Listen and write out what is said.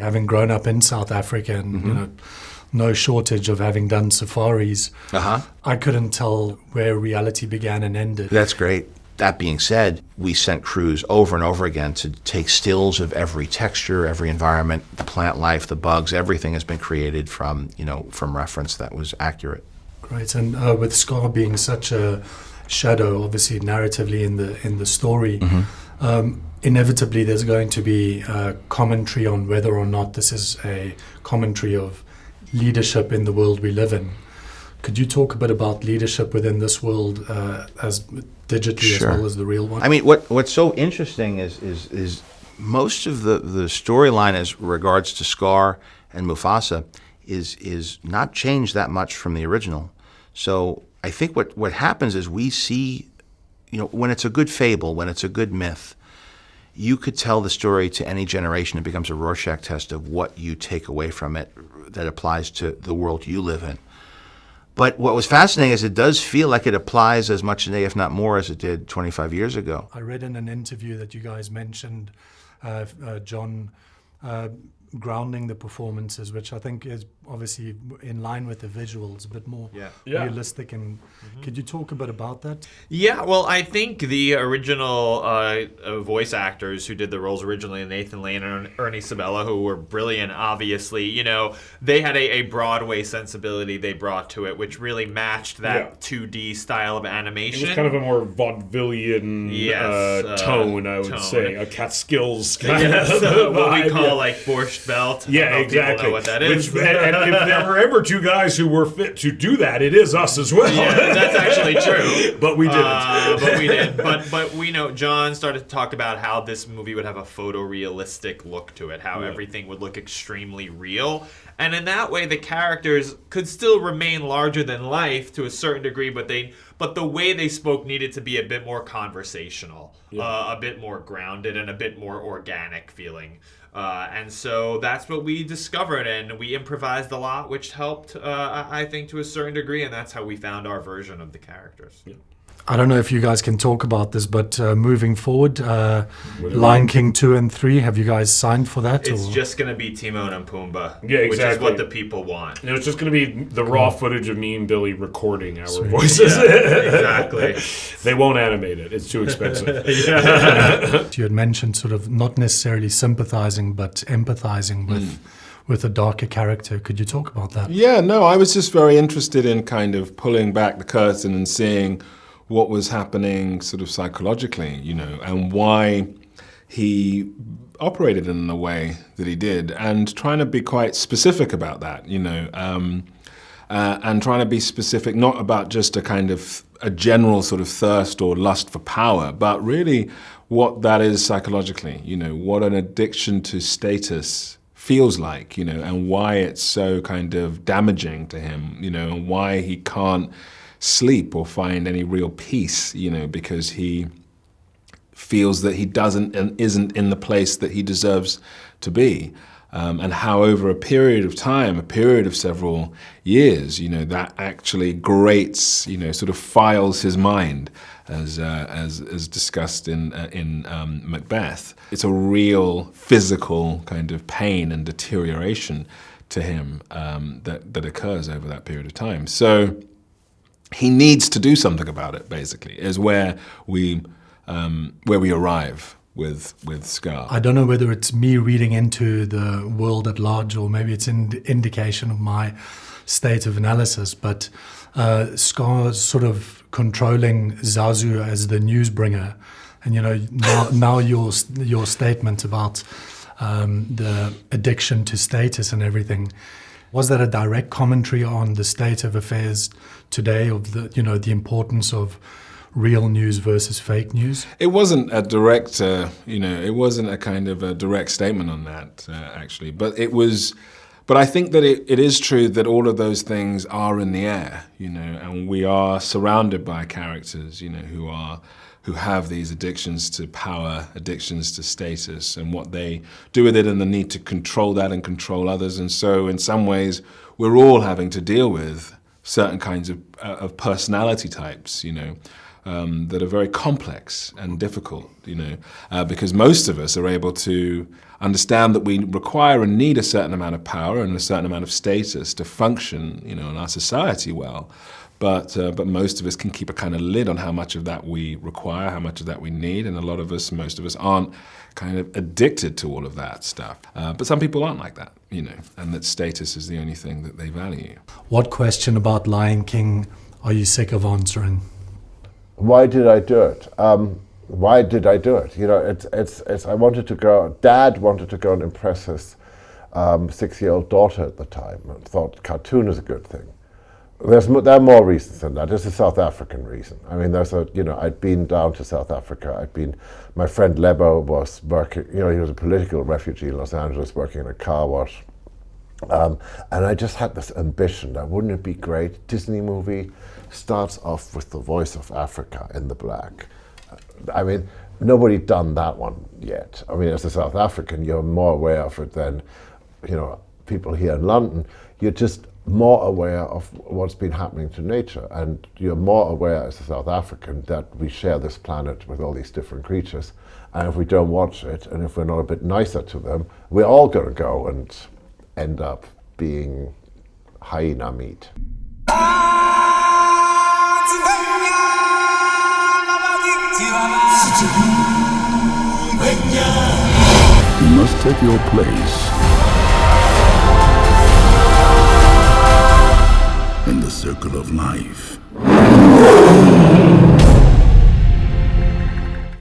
having grown up in South Africa and, no shortage of having done safaris, I couldn't tell where reality began and ended. That's great. That being said, we sent crews over and over again to take stills of every texture, every environment, the plant life, the bugs, everything has been created from reference that was accurate. Great. And with Scar being such a shadow, obviously narratively in the story, inevitably there's going to be a commentary on whether or not this is a commentary of leadership in the world we live in. Could you talk a bit about leadership within this world as digitally as well as the real one? I mean, what's so interesting is most of the storyline as regards to Scar and Mufasa is not changed that much from the original. So I think what happens is we see, when it's a good fable, when it's a good myth, you could tell the story to any generation. It becomes a Rorschach test of what you take away from it that applies to the world you live in. But what was fascinating is it does feel like it applies as much today, if not more, as it did 25 years ago. I read in an interview that you guys mentioned, John, grounding the performances, which I think is obviously in line with the visuals, a bit more realistic. And could you talk a bit about that? Yeah, well, I think the original voice actors who did the roles originally, Nathan Lane and Ernie Sabella, who were brilliant, obviously, they had a Broadway sensibility they brought to it, which really matched that 2D style of animation. It was kind of a more vaudevillian tone, I would say. A Catskills kind of what we call like Borscht Belt. Yeah, exactly. Know what that is. And if there were ever two guys who were fit to do that, it is us as well. Yeah, that's actually true. But we didn't. But we did. But we know John started to talk about how this movie would have a photorealistic look to it, how everything would look extremely real. And in that way, the characters could still remain larger than life to a certain degree, but the way they spoke needed to be a bit more conversational, a bit more grounded, and a bit more organic feeling. And so that's what we discovered, and we improvised a lot, which helped, I think, to a certain degree, and that's how we found our version of the characters. Yeah. I don't know if you guys can talk about this, but moving forward, Lion King 2 and 3, have you guys signed for that? It's just going to be Timon and Pumbaa, which is what the people want. And it's just going to be the raw footage of me and Billy recording our voices. Yeah, exactly. They won't animate it. It's too expensive. You had mentioned sort of not necessarily sympathizing, but empathizing with a darker character. Could you talk about that? Yeah, no, I was just very interested in kind of pulling back the curtain and seeing what was happening sort of psychologically, and why he operated in the way that he did, and trying to be quite specific about that, and trying to be specific not about just a kind of a general sort of thirst or lust for power, but really what that is psychologically, what an addiction to status feels like, and why it's so kind of damaging to him, and why he can't sleep or find any real peace, because he feels that he doesn't and isn't in the place that he deserves to be. And how over a period of time, a period of several years, that actually grates, sort of files his mind, as discussed in Macbeth. It's a real physical kind of pain and deterioration to him that occurs over that period of time. So he needs to do something about it, basically, is where we arrive with Scar. I don't know whether it's me reading into the world at large, or maybe it's an indication of my state of analysis, but Scar's sort of controlling Zazu as the news bringer. And, now your statement about the addiction to status and everything, was that a direct commentary on the state of affairs today, of the importance of real news versus fake news? It wasn't a direct, it wasn't a kind of a direct statement on that, actually. But it was. But I think that it is true that all of those things are in the air, and we are surrounded by characters, who have these addictions to power, addictions to status, and what they do with it, and the need to control that and control others. And so in some ways, we're all having to deal with certain kinds of personality types, that are very complex and difficult, because most of us are able to understand that we require and need a certain amount of power and a certain amount of status to function, in our society well. But most of us can keep a kind of lid on how much of that we require, how much of that we need, and most of us aren't kind of addicted to all of that stuff. But some people aren't like that, and that status is the only thing that they value. What question about Lion King are you sick of answering? Why did I do it? Why did I do it? It's. I wanted to go. Dad wanted to go and impress his 6-year-old daughter at the time, and thought cartoon is a good thing. There are more reasons than that. There's a South African reason. I mean, I'd been down to South Africa. My friend Lebo was working. He was a political refugee in Los Angeles, working in a car wash. And I just had this ambition that wouldn't it be great? Disney movie starts off with the voice of Africa in the black. I mean, nobody done that one yet. I mean, as a South African, you're more aware of it than, people here in London. You're just more aware of what's been happening to nature, and you're more aware as a South African that we share this planet with all these different creatures, and if we don't watch it, and if we're not a bit nicer to them, we're all going to go and end up being hyena meat. You must take your place in the circle of life.